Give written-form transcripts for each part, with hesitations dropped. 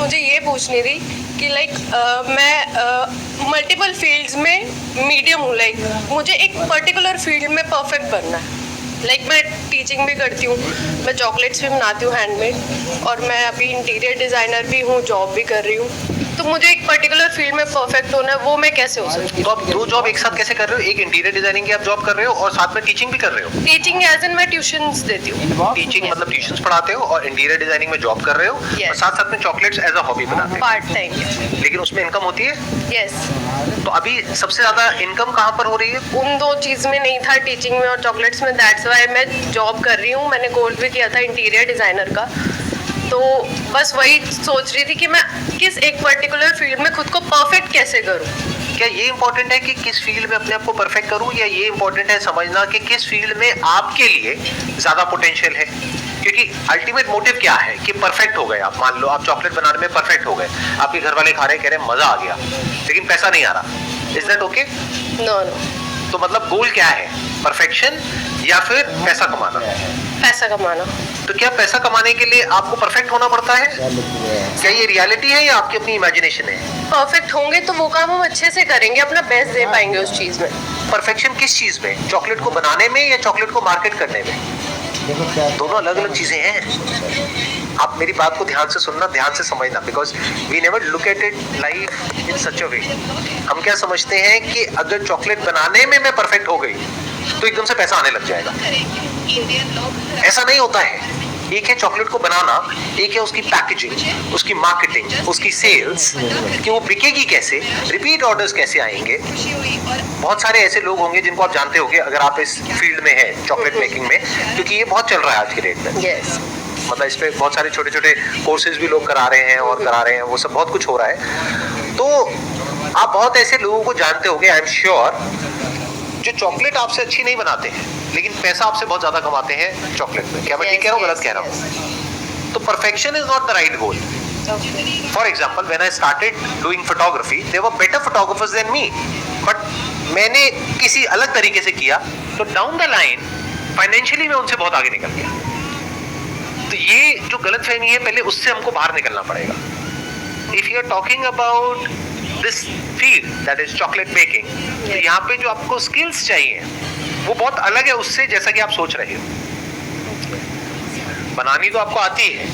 मुझे ये पूछनी थी कि लाइक मैं मल्टीपल फील्ड्स में मीडियम हूँ। लाइक मुझे एक पर्टिकुलर फील्ड में परफेक्ट बनना है। लाइक मैं टीचिंग भी करती हूँ, मैं चॉकलेट्स भी बनाती हूँ हैंडमेड, और मैं अभी इंटीरियर डिज़ाइनर भी हूँ, जॉब भी कर रही हूँ। तो मुझे एक पर्टिकुलर फील्ड में परफेक्ट होना है, वो मैं कैसे हो सकती हूँ? तो आप दो जॉब एक साथ कैसे कर रहे हो? एक इंटीरियर डिजाइनिंग की आप जॉब कर रहे हो और साथ में टीचिंग भी कर रहे हो? टीचिंग एज इन मैं ट्यूशंस देती हूँ। टीचिंग मतलब ट्यूशंस पढ़ाते हो और इंटीरियर डिजाइनिंग में जॉब कर रहे हो और साथ साथ में चॉकलेट्स एज अ हॉबी बनाते हो। Part time. लेकिन उसमें इनकम होती है? यस। तो अभी सबसे ज्यादा इनकम कहाँ पर हो रही है? उन दो चीज़ में नहीं था, टीचिंग में और चॉकलेट्स में। दैट्स वाई मैं जॉब कर रही हूँ। मैंने कोर्स भी किया था इंटीरियर डिज़ाइनर का। तो बस वही सोच रही थी कि मैं किस एक पर्टिकुलर फील्ड में खुद को परफेक्ट कैसे करूँ। क्या ये इंपॉर्टेंट है कि किस फील्ड में अपने आप को परफेक्ट करूं, या ये इंपॉर्टेंट है समझना कि किस फील्ड में आपके लिए ज्यादा पोटेंशियल है? क्योंकि अल्टीमेट मोटिव क्या है कि परफेक्ट हो गए आप। मान लो आप चॉकलेट बनाने में परफेक्ट हो गए, आपके घर वाले खा रहे कह रहे मजा आ गया, लेकिन पैसा नहीं आ रहा। Is that okay? No no. तो मतलब गोल क्या है, परफेक्शन या फिर पैसा कमाना? पैसा कमाना। तो क्या पैसा कमाने के लिए आपको परफेक्ट होना पड़ता है? क्या ये रियलिटी है या आपकी अपनी इमेजिनेशन है? परफेक्ट होंगे तो वो काम हम अच्छे से करेंगे, अपना बेस्ट दे पाएंगे उस चीज़ में। परफेक्शन किस चीज में? चॉकलेट को बनाने में या चॉकलेट को मार्केट करने में? दोनों अलग अलग चीजें हैं। आप मेरी बात को ध्यान से सुनना, ध्यान से समझना, because we never look at it life in such a way. हम क्या समझते हैं कि अगर चॉकलेट बनाने में मैं परफेक्ट हो गई तो एकदम से पैसा आने लग जाएगा। ऐसा नहीं होता है। एक है चॉकलेट को बनाना, एक है उसकी पैकेजिंग, उसकी मार्केटिंग, उसकी सेल्स, कि वो बिकेगी कैसे, रिपीट ऑर्डर्स कैसे आएंगे। बहुत सारे ऐसे लोग होंगे जिनको आप जानते होंगे अगर आप इस फील्ड में हैं, चॉकलेट मेकिंग में, क्योंकि ये बहुत चल रहा है आज के डेट में। यस। मतलब इस पे बहुत सारे छोटे छोटे कोर्सेज भी लोग करा रहे हैं और करा रहे हैं, वो सब बहुत कुछ हो रहा है। तो आप बहुत ऐसे लोगों को जानते होंगे, आई एम श्योर, जो चॉकलेट आपसे अच्छी नहीं बनाते हैं लेकिन पैसा आपसे बहुत ज्यादा कमाते हैं चॉकलेट में। क्या मैं ठीक कह रहा हूँ, गलत कह रहा हूँ? तो perfection is not the right goal. For example, when I started doing photography, there were better photographers than me, but मैंने किसी अलग तरीके से किया, तो डाउन द लाइन फाइनेंशियली मैं उनसे बहुत आगे निकल गया। तो ये जो गलतफहमी है, पहले उससे हमको बाहर निकलना पड़ेगा। If you are talking about this field that is chocolate baking, तो यहाँ पे जो आपको स्किल्स चाहिए वो बहुत अलग है उससे जैसा कि आप सोच रहे हो। बनानी तो आपको आती है,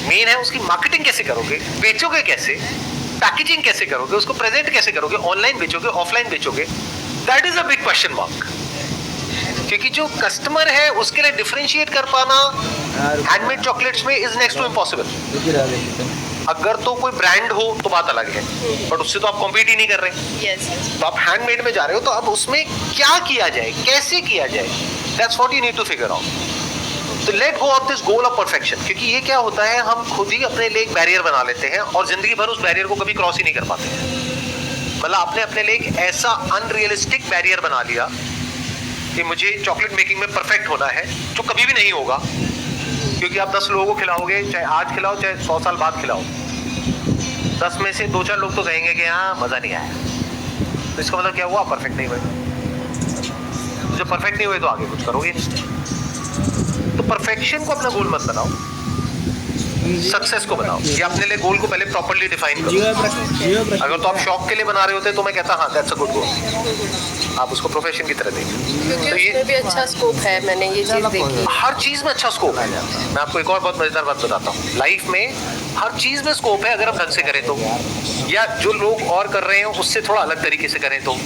मेन है उसकी मार्केटिंग कैसे करोगे, बेचोगे कैसे, पैकेजिंग कैसे करोगे, उसको प्रेजेंट कैसे करोगे, ऑनलाइन बेचोगे, ऑफलाइन बेचोगे, that is a big question mark. क्योंकि जो कस्टमर है उसके लिए डिफरेंशिएट कर पाना हैंडमेड चॉकलेट्स में इज नेक्स्ट टू इम्पॉसिबल। अगर तो कोई ब्रांड हो तो बात अलग है, बट उससे तो आप कॉम्पीट ही नहीं कर रहे। यस। तो आप हैंडमेड में जा रहे हो, तो अब उसमें क्या किया जाए, कैसे किया जाए, that's what you need to figure out. तो let go of this goal of perfection. क्योंकि ये क्या होता है, हम खुद ही अपने लिए एक बैरियर बना लेते हैं और जिंदगी भर उस बैरियर को कभी क्रॉस ही नहीं कर पाते हैं। मतलब आपने अपने लिए एक ऐसा अनरियलिस्टिक बैरियर बना लिया कि मुझे चॉकलेट मेकिंग में परफेक्ट होना है, जो कभी भी नहीं होगा। क्योंकि आप 10 लोगों को खिलाओगे, चाहे आज खिलाओ चाहे 100 साल बाद खिलाओ, 10 में से 2-4 लोग तो कहेंगे कि हाँ मजा नहीं आया। तो इसका मतलब क्या हुआ, परफेक्ट नहीं हुए। जब परफेक्ट नहीं हुए तो आगे कुछ करोगे नहीं। तो परफेक्शन को अपना गोल मत बनाओ, सक्सेस को बनाओ। ये अपने लिए गोल को पहले प्रॉपर्ली डिफाइन करो। अगर तो आप शौक के लिए बना रहे होते तो मैं कहता हाँ दैट्स अ गुड गोल, आप उसको प्रोफेशन की तरह देखिए। तो ये भी अच्छा स्कोप है, मैंने ये चीज देखी। हर चीज में अच्छा स्कोप है। मैं आपको एक और बहुत मजेदार बात बताता हूँ, लाइफ में हर चीज में स्कोप है अगर हम ढंग से करें तो, या जो लोग और कर रहे हैं उससे थोड़ा अलग तरीके से करें तो।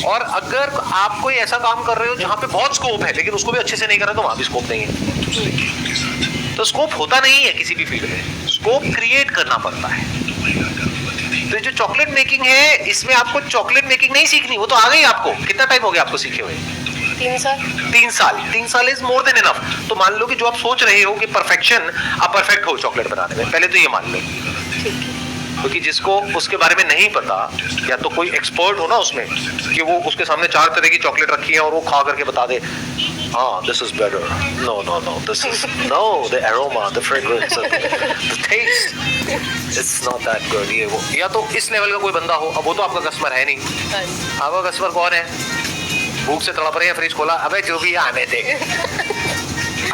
और अगर आप कोई ऐसा काम कर रहे हो जहाँ पे बहुत स्कोप है लेकिन उसको भी अच्छे से नहीं कर रहे तो वहां भी स्कोप नहीं है। तो स्कोप होता नहीं है किसी भी फील्ड में, स्कोप क्रिएट करना पड़ता है। तो जो चॉकलेट मेकिंग है, इसमें आपको चॉकलेट मेकिंग नहीं सीखनी, वो तो आ गई आपको। कितना टाइम हो गया आपको सीखे हुए? 3 साल। 3 साल इज मोर देन इनफ। तो मान लो कि जो आप सोच रहे हो कि परफेक्शन, आप परफेक्ट हो चॉकलेट बनाने में, पहले तो ये मान लो। क्योंकि जिसको उसके बारे में नहीं पता, या तो कोई एक्सपर्ट हो ना उसमें, कि वो उसके सामने 4 तरह की चॉकलेट रखी है और वो खा करके बता दे हाँ this is better, no this is no, the aroma, the fragrance, the taste, it's not that good. ये वो, या तो इस लेवल का कोई बंदा हो। अब वो तो आपका कस्टमर है नहीं। आपका कस्टमर कौन है? भूख से तड़प रहे हैं, फ्रिज खोला, अबे जो भी आने दे।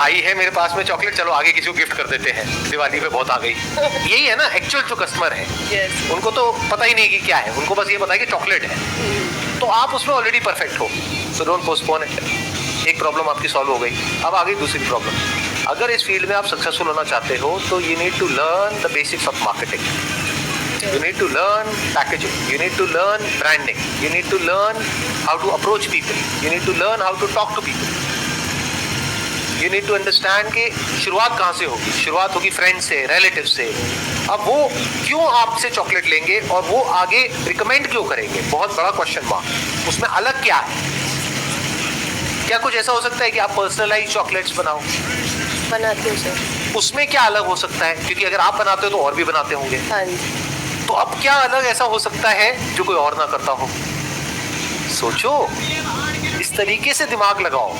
आई है मेरे पास में चॉकलेट, चलो आगे किसी को गिफ्ट कर देते हैं, दिवाली पे बहुत आ गई। यही है ना एक्चुअल जो कस्टमर है, यस उनको तो पता ही नहीं कि क्या है, उनको बस ये पता है कि चॉकलेट है। तो आप उसमें ऑलरेडी परफेक्ट हो, सो डोंट पोस्टपोन इट। एक प्रॉब्लम आपकी सॉल्व हो गई, अब आ गई दूसरी प्रॉब्लम। अगर इस फील्ड में आप सक्सेसफुल होना चाहते हो तो you need to learn the basics of marketing, you need to learn packaging, you need to learn branding, you need to learn how to approach people, you need to learn how to talk to people, you need to understand कि शुरुआत कहाँ से होगी। शुरुआत होगी friend से, relative से। अब वो क्यों आपसे चॉकलेट लेंगे और वो आगे रिकमेंड क्यों करेंगे, बहुत बड़ा क्वेश्चन मार्क। उसमें अलग क्या है? क्या कुछ ऐसा हो सकता है कि आप पर्सनलाइज चॉकलेट्स बनाओ? बनाती हूँ सर। उसमें क्या अलग हो सकता है? क्योंकि अगर आप बनाते हो तो और भी बनाते होंगे। हाँ जी। तो अब क्या अलग ऐसा हो सकता है जो कोई और ना करता हो? सोचो, इस तरीके से दिमाग लगाओ।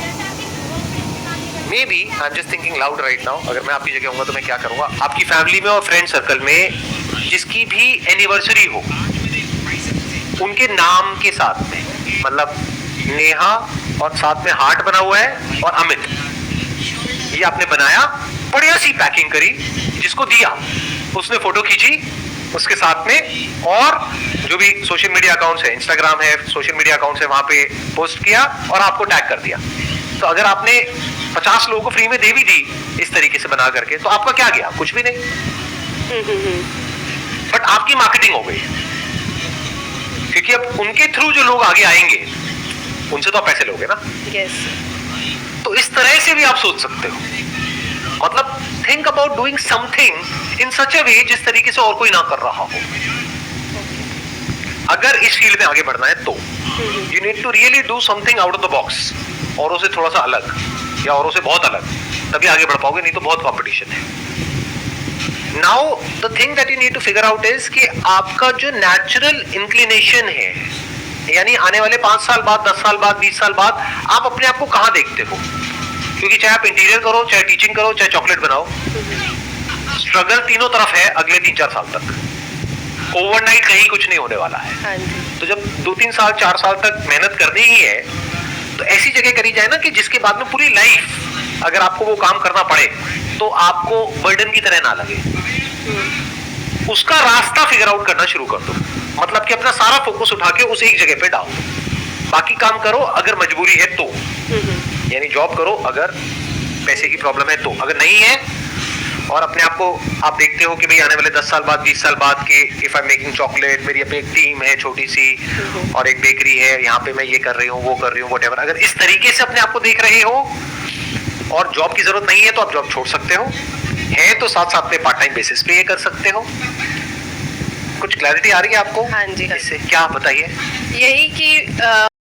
Maybe I am just thinking loud right now. अगर मैं आपकी जगह होऊंगा तो मैं क्या करूंगा? आपकी फैमिली में और फ्रेंड सर्कल में जिसकी भी एनिवर्सरी हो, उनके नाम के साथ में, मतलब नेहा और साथ में हार्ट बना हुआ है और अमित, ये आपने बनाया, बढ़िया सी पैकिंग करी, जिसको दिया उसने फोटो खींची उसके साथ में, और जो भी सोशल मीडिया अकाउंट्स है, इंस्टाग्राम है, सोशल मीडिया अकाउंट्स है, वहां पे पोस्ट किया और आपको टैग कर दिया। तो अगर आपने 50 लोगों को फ्री में दे भी दी इस तरीके से बना करके, तो आपका क्या गया? कुछ भी नहीं। बट आपकी मार्केटिंग हो गई, क्योंकि अब उनके थ्रू जो लोग आगे आएंगे उनसे तो आप पैसे लोगे ना। यस। तो इस तरह से भी आप सोच सकते हो, मतलब think about doing something in such a way जिस तरीके से और कोई ना कर रहा हो। अगर इस फील्ड में आगे बढ़ना है तो you need to really do something out of the box, औरों से थोड़ा सा अलग या औरों से बहुत अलग, तभी आगे बढ़ पाओगे, नहीं तो बहुत कंपटीशन है। Now the thing that you need to figure out is कि आपका जो नेचुरल इंक्लिनेशन है, यानी आने वाले 5 साल बाद, 10 साल बाद, 20 साल बाद आप अपने आप को कहां देखते हो? क्योंकि चाहे आप इंटीरियर करो, चाहे टीचिंग करो, चाहे चॉकलेट बनाओ, स्ट्रगल तीनों तरफ है अगले 3-4 साल तक। ओवरनाइट कहीं कुछ नहीं होने वाला है। हाँ जी। तो जब 2-3 साल 4 साल तक मेहनत करनी ही है, तो ऐसी जगह करी जाए ना कि जिसके बाद में पूरी लाइफ अगर आपको वो काम करना पड़े तो आपको बर्डन की तरह ना लगे। उसका रास्ता फिगर आउट करना शुरू कर दो, मतलब कि अपना सारा फोकस उठा के उस एक जगह पे डाल दो। बाकी काम करो अगर मजबूरी है तो, यानी जॉब करो अगर पैसे की प्रॉब्लम है तो। अगर नहीं है और अपने आप को आप देखते हो कि भाई आने वाले 10 साल बाद, 20 साल बाद के if I am making chocolate, मेरी अपनी एक टीम है छोटी सी और एक बेकरी है, यहाँ पे मैं ये कर रही हूँ, वो कर रही हूँ, व्हाटएवर, अगर इस तरीके से अपने आप को देख रहे हो और जॉब की जरूरत नहीं है तो आप जॉब छोड़ सकते हो, है तो साथ साथ में पार्ट टाइम बेसिस पे ये कर सकते हो। कुछ क्लैरिटी आ रही है आपको? हाँ जी। इससे क्या बताइए? यही कि